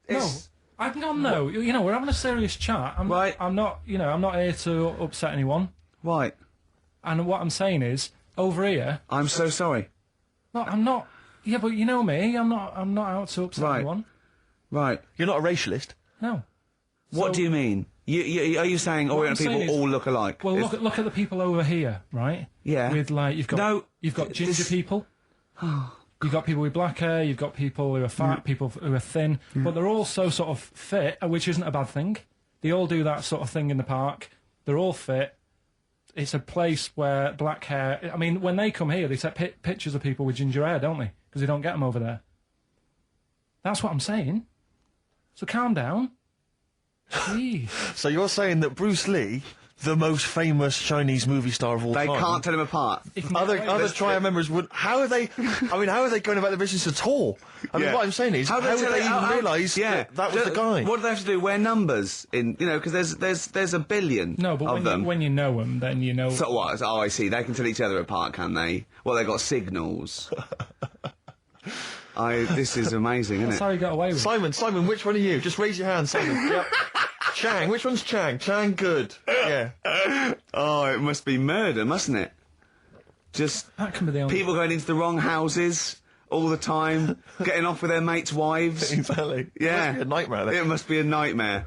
It's- no. You know, we're having a serious chat. Right. I'm not here to upset anyone. Right. And what I'm saying is, over here, I'm so sorry. no, I'm not. Yeah, but you know me. I'm not out to upset Right. anyone. Right. You're not a racialist. No. What do you mean? Are you saying Oriental saying people is- all look alike? Well, look at the people over here, right? Yeah. With like you've got ginger people. You've got people with black hair. You've got people who are fat, people who are thin, but they're all so sort of fit, which isn't a bad thing. They all do that sort of thing in the park. They're all fit. It's a place where black hair. I mean, when they come here, they take pictures of people with ginger hair, don't they? Because they don't get them over there. That's what I'm saying. So calm down. Jeez. So you're saying that Bruce Lee, the most famous Chinese movie star of all They time, can't tell him apart. other triad members would. How are they? I mean, how are they going about the business at all? I mean, what I'm saying is, how would they even realise that was the guy? What do they have to do? Wear numbers in, because there's a billion. No, but of them. when you know them, then you know. So what? Oh, I see. They can tell each other apart, can they? Well, they got signals. This is amazing, isn't That's it? how he got away with it. Simon, which one are you? Just raise your hand, Simon. Yep. Chang, which one's Chang? Chang, good. Yeah. Oh, it must be murder, mustn't it? Just That can be the only. people going into the wrong houses all the time, getting off with their mates' wives. Exactly. Yeah. It must be a nightmare. Then. It must be a nightmare.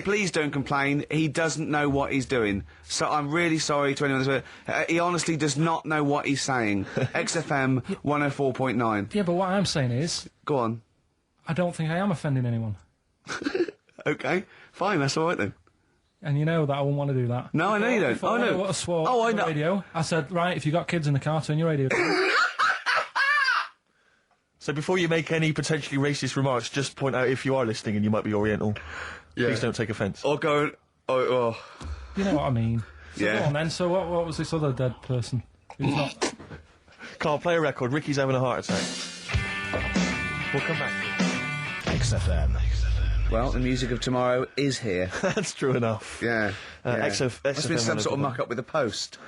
Please don't complain. He doesn't know what he's doing. So I'm really sorry to anyone that's... he honestly does not know what he's saying. XFM 104.9. Yeah, but what I'm saying is, Go on. I don't think I am offending anyone. Okay, fine, that's all right then. And you know that I wouldn't want to do that. No, I know you don't. Before Oh, no. I would have swore Oh, I on the know. radio. I said, right, if you got kids in the car, turn your radio down. So before you make any potentially racist remarks, just point out if you are listening and you might be Oriental. Please don't take offence. Or go... Oh. You know what I mean. So Yeah. go on then. So what was this other dead person? Who's not... Carl, play a record. Ricky's having a heart attack. We'll come back. XFM. Well, the music of tomorrow is here. That's true enough. Yeah. XFM Must be some sort of muck-up with the post.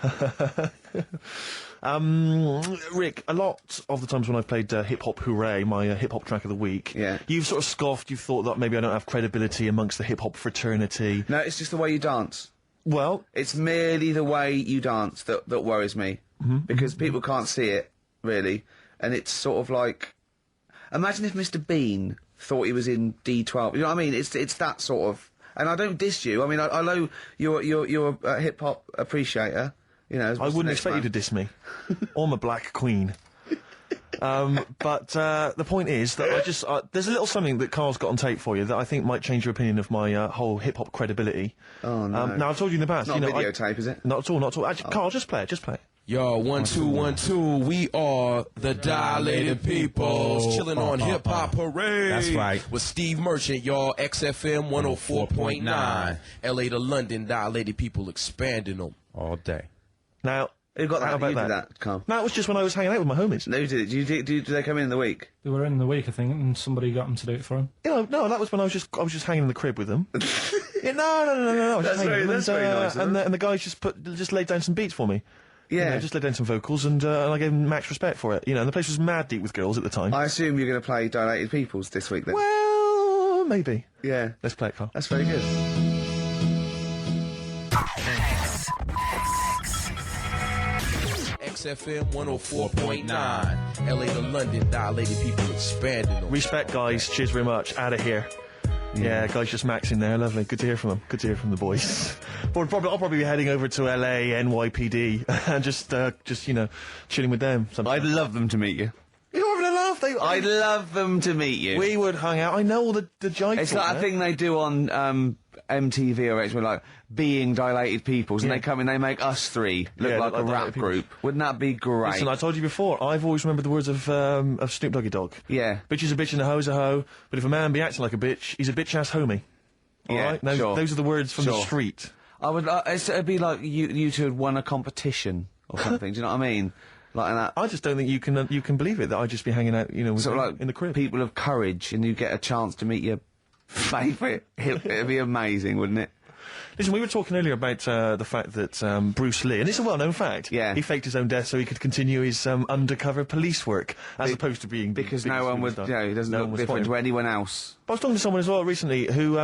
Rick, a lot of the times when I've played Hip Hop Hooray, my hip hop track of the week, Yeah. you've sort of scoffed, you've thought that maybe I don't have credibility amongst the hip hop fraternity. No, it's just the way you dance. Well, It's merely the way you dance that worries me. Because people can't see it, really. And it's sort of like... Imagine if Mr. Bean thought he was in D12. You know what I mean? It's that sort of... And I don't diss you. I mean, I know you're a hip-hop appreciator. You know, as I Mr. wouldn't Next expect you Man. to diss me. I'm a black queen. But the point is that there's a little something that Carl's got on tape for you that I think might change your opinion of my whole hip-hop credibility. Oh, no. Now, I've told you in the past. Not you a know, videotape, is it? Not at all, not at all. Actually, Carl, just play it, Yo, 1 2 1 2. We are the Dilated Peoples, chilling on Hip Hop Parade. That's right. With Steve Merchant, y'all. XFM 104.9. LA to London, Dilated People expanding them all day. Now, Who got that? how about You did that? that, Carl. No, it was just when I was hanging out with my homies. No, you did it. Do they come in the week? They were in the week, I think, and somebody got them to do it for him. You know, no, that was when I was just hanging in the crib with them. Yeah, no. I was just hanging with them, that's very nice of them. and the guys just laid down some beats for me. Yeah. You know, just laid down some vocals, and I gave them max respect for it. You know, and the place was mad deep with girls at the time. I assume you're going to play Dilated Peoples this week, then? Well, maybe. Yeah. Let's play it, Carl. That's very good. XFM 104.9. LA to London, Dilated People expanding them. Respect, guys. Cheers very much. Out of here. Yeah, guys, just maxing there. Lovely. Good to hear from them. Good to hear from the boys. But I'll probably be heading over to LA, NYPD, and just chilling with them. I'd love them to meet you. You're having a laugh. I'd love them to meet you. We would hang out. I know all the jive. It's talk, like a man. thing they do on MTV or it's like being Dilated Peoples, and Yeah. they come in, they make us three look Yeah, like a like rap Dilated Peoples. group. Wouldn't that be great? Listen, I told you before, I've always remembered the words of Snoop Doggy Dogg. Yeah. Bitch is a bitch and a hoe's a hoe, but if a man be acting like a bitch, he's a bitch-ass homie. All Yeah, right? Those are the words from the Sure. street. I would. It'd be like you two had won a competition or something. Do you know what I mean? Like that. I just don't think you can believe it, that I'd just be hanging out, with Sort of them like in the crib. people of courage, and you get a chance to meet your favourite. It'd be amazing, wouldn't it? Listen, we were talking earlier about the fact that Bruce Lee, and it's a well-known fact, Yeah. he faked his own death so he could continue his undercover police work, as opposed to being... Because the no biggest one would. superstar. He doesn't No one look was different spotting to him. anyone else. I was talking to someone as well recently who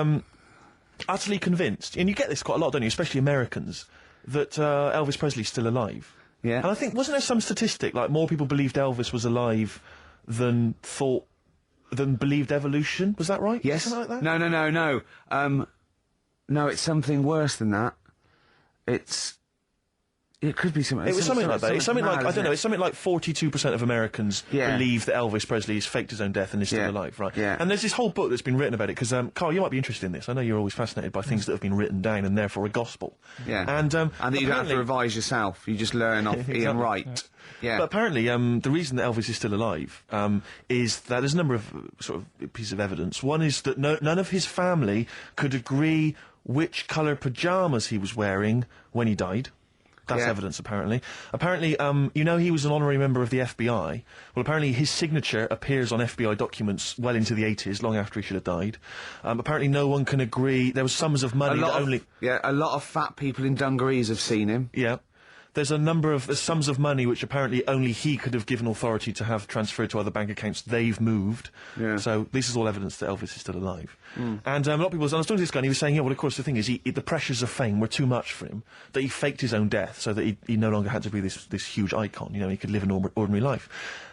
utterly convinced, and you get this quite a lot, don't you, especially Americans, that Elvis Presley's still alive. Yeah. And I think, wasn't there some statistic, like more people believed Elvis was alive than thought than believed evolution. Was that right? Yes. Something like that? No. No, it's something worse than that. It could be something. It was something like that. It's something mad, like, I don't isn't know, it? it's something like 42% of Americans Yeah. believe that Elvis Presley has faked his own death and is still Yeah. alive, right? Yeah. And there's this whole book that's been written about it, because, Carl, you might be interested in this. I know you're always fascinated by things that have been written down and therefore a gospel. Yeah. And that you don't have to apparently- revise yourself. You just learn off Exactly. Ian Wright. Yeah. But apparently, the reason that Elvis is still alive is that there's a number of sort of pieces of evidence. One is that none of his family could agree which colour pyjamas he was wearing when he died. That's Yeah. evidence, apparently. Apparently, you know, he was an honorary member of the FBI. Well, apparently his signature appears on FBI documents well into the 80s, long after he should have died. Apparently no one can agree. There was sums of money that only... a lot of fat people in dungarees have seen him. Yeah. There's sums of money which apparently only he could have given authority to have transferred to other bank accounts they've moved. Yeah. So this is all evidence that Elvis is still alive. And a lot of people, I was talking to this guy and he was saying, yeah, well, of course, the thing is, the pressures of fame were too much for him, that he faked his own death so that he no longer had to be this huge icon, you know, he could live an ordinary life.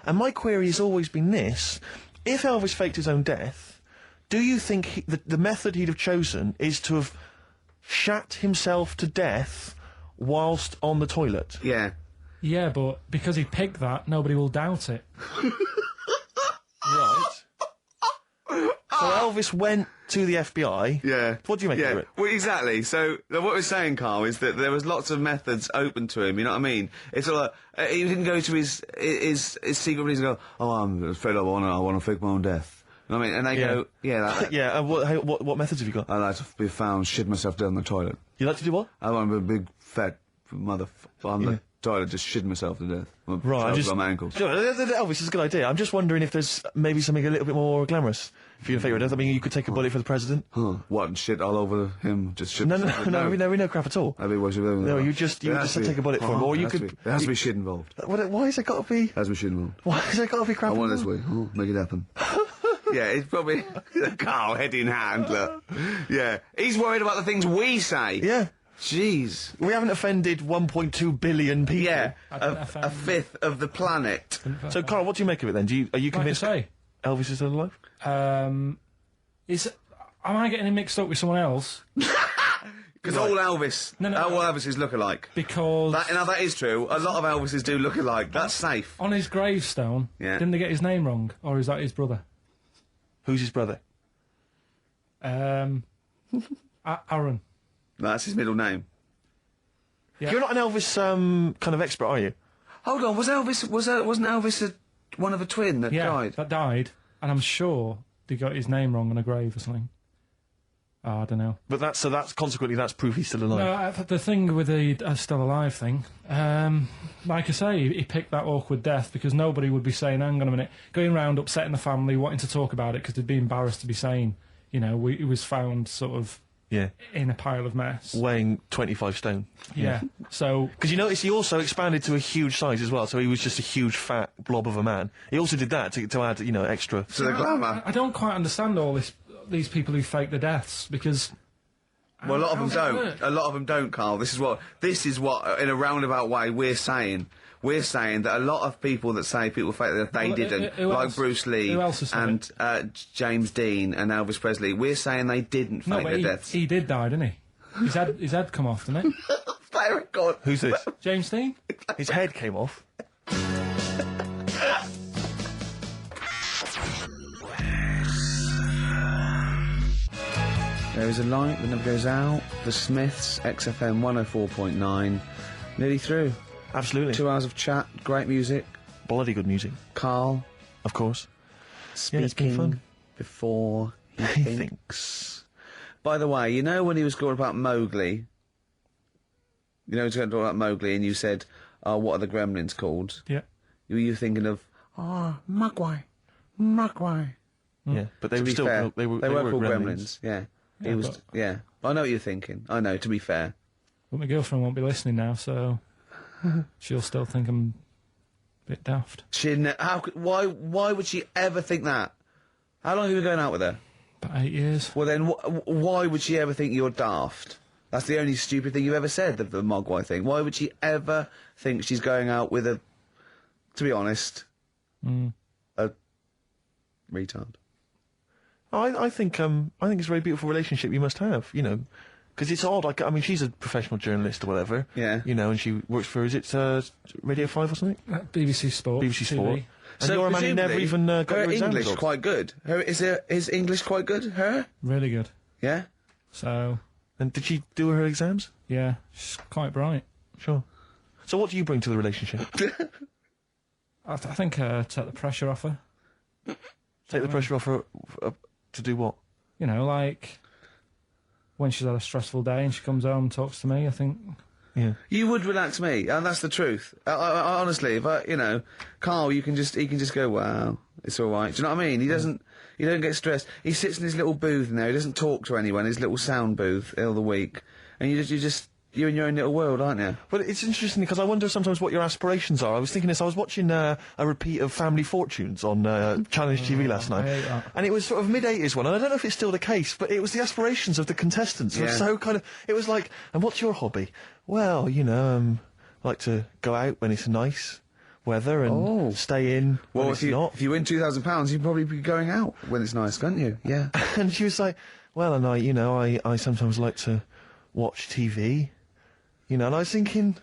And my query has always been this: if Elvis faked his own death, do you think the method he'd have chosen is to have shat himself to death whilst on the toilet? Yeah. Yeah, but because he picked that, nobody will doubt it. Right. So Elvis went to the FBI. Yeah. What do you make of it? Well, exactly. So what we're saying, Carl, is that there was lots of methods open to him. You know what I mean? It's all like, he didn't go to his secret police and go, "Oh, I'm fed up. I want to fake my own death." You know what I mean? And they go, "Yeah, that, Yeah. What methods have you got? I like to be found shit myself down the toilet. You like to do what? I want to be a big fat motherfucker on the toilet, just shitting myself to death. Right. On my ankles. You know, Elvis is a good idea. I'm just wondering if there's maybe something a little bit more glamorous for your favourite death. I mean, you could take a bullet for the president. Huh. What, and shit all over him? Just shit. No, myself? we know crap at all. That'd be worse than No, you just take a bullet for him, or you could. There has to be shit involved. Why has it got to be? Has to be shit involved. Why has it got to be crap? I want it this way. Oh, make it happen. Yeah, it's probably Carl, head in hand, look. Yeah. He's worried about the things we say. Yeah. Jeez. We haven't offended 1.2 billion people. Yeah, didn't offend a fifth of the planet. So, Carl, what do you make of it then? Are you Like I convinced say, Elvis is still alive? am I getting him mixed up with someone else? Because all Elvis, No, all Elvises look alike. Because Now that is true. A lot of Elvises do look alike. That's safe. on his gravestone, Yeah. didn't they get his name wrong, or is that his brother? Who's his brother? Aaron. That's his middle name. Yeah. You're not an Elvis kind of expert, are you? Hold on, wasn't Elvis one of a twin that Yeah, died? that died, and I'm sure they got his name wrong on a grave or something. Oh, I don't know. But that's consequently that's proof he's still alive. No, the thing with the still alive thing, like I say, he picked that awkward death because nobody would be saying, hang on a minute, going round upsetting the family, wanting to talk about it because they'd be embarrassed to be saying, you know, he was found sort of Yeah. in a pile of mess. Weighing 25 stone. Yeah. So, Because you notice he also expanded to a huge size as well, so he was just a huge fat blob of a man. He also did that to add, you know, extra. To the glamour. I don't quite understand these people who fake the deaths because. Well, a lot of them How does it don't. work? A lot of them don't, Carl. This is what, in a roundabout way, we're saying. We're saying that a lot of people that say people fake that they Well, didn't, who like else? Bruce Lee Who else has said and James Dean and Elvis Presley. We're saying they didn't No, fake but their he, deaths. he did die, didn't he? His head come off, didn't it? Very good. Who's this? James Dean? His head came off. There is a light that never goes out. The Smiths, XFM 104.9. Nearly through. Absolutely. 2 hours of chat, great music. Bloody good music. Carl Of course. Yeah, it's been speaking fun. before he He thinks. thinks. By the way, you know when he was talking about Mowgli? You know he was going to talk about Mowgli and you said, oh, what are the Gremlins called? Yeah. Were you thinking of, Mogwai. Yeah, but they To were be still fair, they were called Gremlins. Yeah. Yeah, It was, but- yeah. I know what you're thinking. I know, to be fair. But my girlfriend won't be listening now, so she'll still think I'm a bit daft. Why would she ever think that? How long have you been going out with her? About 8 years. Well then, why would she ever think you're daft? That's the only stupid thing you've ever said, the Mogwai thing. Why would she ever think she's going out with a, to be honest, a retard? I think it's a very beautiful relationship you must have, you know. Because it's odd, I mean, she's a professional journalist or whatever. Yeah. You know, and she works for, is it Radio 5 or something? BBC Sport. BBC Sport. TV. And you're a man who never presumably, even got her your exam English results. quite good. Is English quite good? Her? Really good. Yeah. So, And did she do her exams? yeah, she's quite bright. Sure. So what do you bring to the relationship? I think take the pressure off her. Take the pressure off her to do what? You know, like when she's had a stressful day and she comes home and talks to me, I think. Yeah. You would relax me, and that's the truth. I honestly, if I, you know, Carl, he can just go, wow, it's all right. Do you know what I mean? He doesn't get stressed. He sits in his little booth now. He doesn't talk to anyone. His little sound booth all the week, and you're in your own little world, aren't you? But it's interesting because I wonder sometimes what your aspirations are. I was thinking this. I was watching a repeat of Family Fortunes on Challenge TV last night, I hate that. and it was sort of mid-80s one. And I don't know if it's still the case, but it was the aspirations of the contestants. It was so kind of. It was like, and what's your hobby? Well, you know, I like to go out when it's nice weather and stay in when it's not. If you win £2,000, you'd probably be going out when it's nice, can't you? Yeah. And she was like, well, and I sometimes like to watch TV. You know, and I was thinking,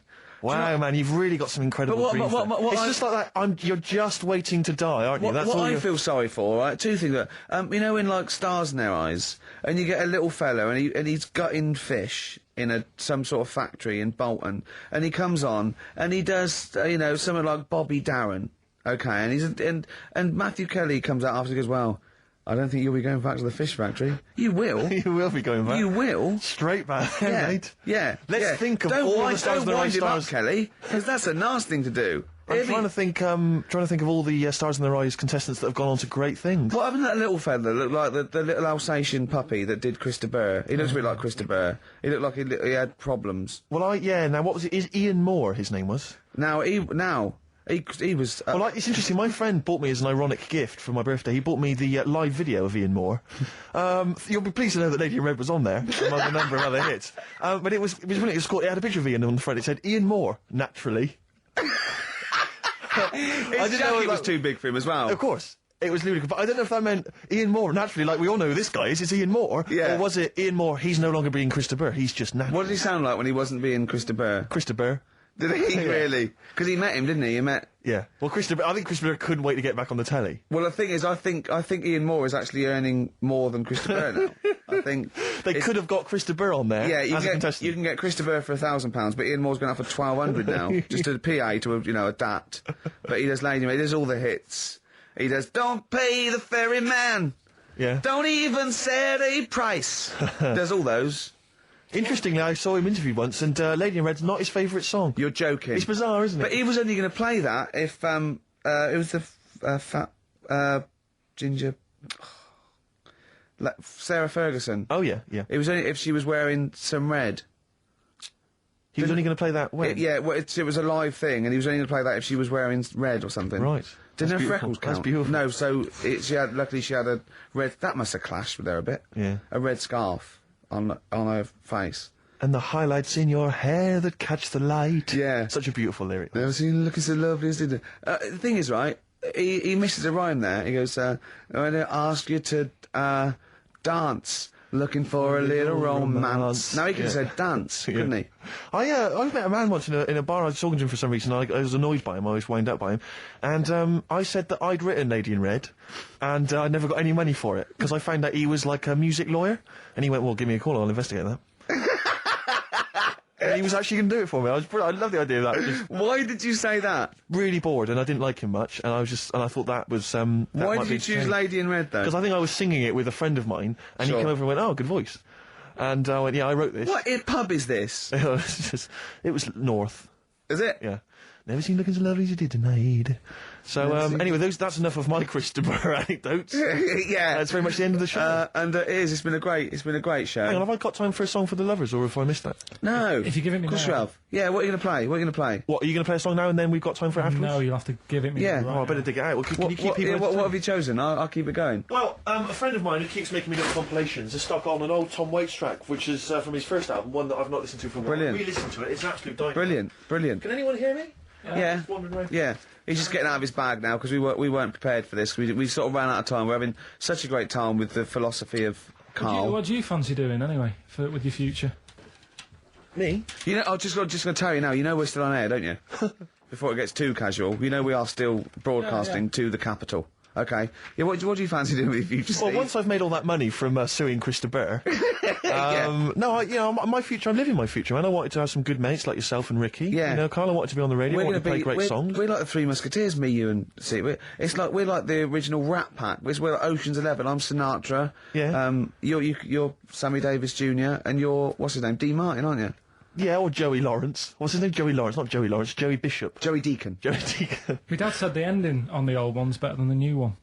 wow, man, you've really got some incredible dreams. It's just like that. You're just waiting to die, aren't you? That's what all I feel sorry for, right? Two things. You know, in like Stars in Their Eyes, and you get a little fellow, and he's gutting fish in some sort of factory in Bolton, and he comes on, and he does, you know, something like Bobby Darin, okay, and Matthew Kelly comes out after and goes, well, I don't think you'll be going back to the fish factory. You will. You will be going back. You will. Straight back, Yeah. mate. Yeah. Let's think of don't all wind, the Stars in Don't Their wind Eyes him up, stars. Kelly, because that's a nasty thing to do. I'm trying to think of all the Stars in Their Eyes contestants that have gone on to great things. What happened to that little fella that looked like the little Alsatian puppy that did Christa Burr? He looks a bit like Christa Burr. He looked like he had problems. Well, now what was it? Is Ian Moore his name was? He was... Well, it's interesting. My friend bought me as an ironic gift for my birthday. He bought me the live video of Ian Moore. You'll be pleased to know that Lady in Red was on there, among a number of other hits. But it was brilliant. It had a picture of Ian on the front. It said Ian Moore, naturally. His jacket was too big for him as well. Of course. It was ludicrous, but I don't know if that meant Ian Moore, naturally, like we all know who this guy is, it's Ian Moore. Yeah. Or was it Ian Moore, he's no longer being Christa Burr, he's just natural. What did he sound like when he wasn't being Christa Burr? Christa Burr. Did he really? Because he met him, didn't he? Yeah. Well, I think Christa Burr couldn't wait to get back on the telly. Well, the thing is, I think Ian Moore is actually earning more than Christa Burr now. I think They could have got Christa Burr on there as a contestant. you can get Christa Burr for £1,000, but Ian Moore's going up for £1,200 now, just a PA to a DAT. But he does Lady, he does all the hits. He does Don't Pay the Ferryman. Yeah. Don't even set a price. Does all those. Interestingly, I saw him interviewed once, and Lady in Red's not his favourite song. You're joking. It's bizarre, isn't it? But he was only going to play that if it was the fat ginger Sarah Ferguson. Oh, yeah. It was only if she was wearing some red. He was only going to play that when? It was a live thing, and he was only going to play that if she was wearing red or something. Right. Didn't That's her beautiful. freckles count? That's beautiful. No, so luckily she had a red. That must have clashed with her a bit. Yeah. A red scarf on her face. And the highlights in your hair that catch the light. Yeah. Such a beautiful lyric. Never seen you looking so lovely as did it. The thing is, right, he misses a rhyme there. He goes, I'm going to ask you to dance, looking for a little romance. Now, he could have said dance, couldn't he? I met a man once in a bar. I was talking to him for some reason. I was annoyed by him. I was wound up by him. And I said that I'd written Lady in Red, and I never got any money for it, because I found out he was like a music lawyer. And he went, well, give me a call, I'll investigate that. And he was actually going to do it for me. I love the idea of that. Just Why did you say that? really bored, and I didn't like him much, and I thought that was Why did you choose Lady in Red, though? Because I think I was singing it with a friend of mine, and Sure. he came over and went, "Oh, good voice," and I went, "Yeah, I wrote this." What pub is this? It was North. Is it? Yeah. Never seen looking so lovely as you did tonight. So, anyway, that's enough of my Christa Burr anecdotes. Yeah. That's very much the end of the show. And it is. It's been a great show. Hang on, have I got time for a song for the lovers, or have I missed that? No. If you give it me Of course now. you have. Yeah, what are you going to play? What are you going to play? What, are you going to play a song now, and then we've got time for it afterwards? No, you'll have to give it me. Yeah. right Oh, I better now. dig it out. Well, can you keep people what entertained? have you chosen? I'll keep it going. Well, a friend of mine who keeps making me little compilations has stuck on an old Tom Waits track, which is from his first album, one that I've not listened to for a while. Brilliant. Re-listened to it. It's an absolute dynamite. Brilliant. Can anyone hear me? Yeah. Yeah. He's just getting out of his bag now because we weren't prepared for this. We sort of ran out of time. We're having such a great time with the philosophy of Carl. What do you fancy doing anyway with your future? Me? You know, I'm just going to tell you now. You know we're still on air, don't you? Before it gets too casual, you know we are still broadcasting to the capital. Okay. Yeah. What do you fancy doing with your future? Well, Steve? once I've made all that money from suing Krista Burr, no, my future. I'm living my future, man. I wanted to have some good mates like yourself and Ricky. Yeah. You know, Carl, I wanted to be on the radio. I wanted to play great songs. We're like the Three Musketeers, me, you, and see. We're like the original Rat Pack. We're like Ocean's 11. I'm Sinatra. Yeah. You're Sammy Davis Jr. and you're what's his name? D. Martin, aren't you? Yeah, or Joey Lawrence. What's his name? Joey Lawrence, not Joey Lawrence. Joey Bishop. Joey Deacon. Joey Deacon. My dad said the ending on the old one's better than the new one.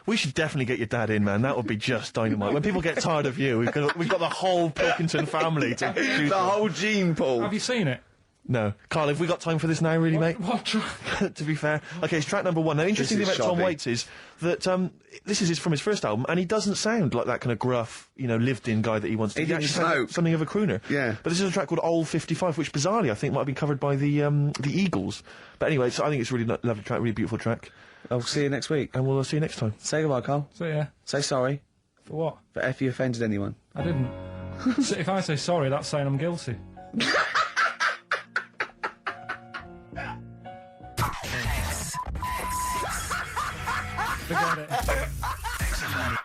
We should definitely get your dad in, man. That would be just dynamite. When people get tired of you, we've got the whole Pilkington family to choose The from. whole gene pool. Have you seen it? No. Carl, have we got time for this now, really, mate? What track? To be fair. Okay, it's track number 1. Now, interesting thing This about is Tom shoddy. Waits is that this is from his first album, and he doesn't sound like that kind of gruff, lived-in guy that he wants to be. He didn't actually sounds smoke. something of a crooner. Yeah. But this is a track called Old 55, which bizarrely I think might have been covered by the Eagles. But anyway, so I think it's a really lovely track, really beautiful track. I'll see you next week. And we'll see you next time. Say goodbye, Carl. So yeah. Say sorry For what? for if you offended anyone. I didn't. So if I say sorry, that's saying I'm guilty. Forget it.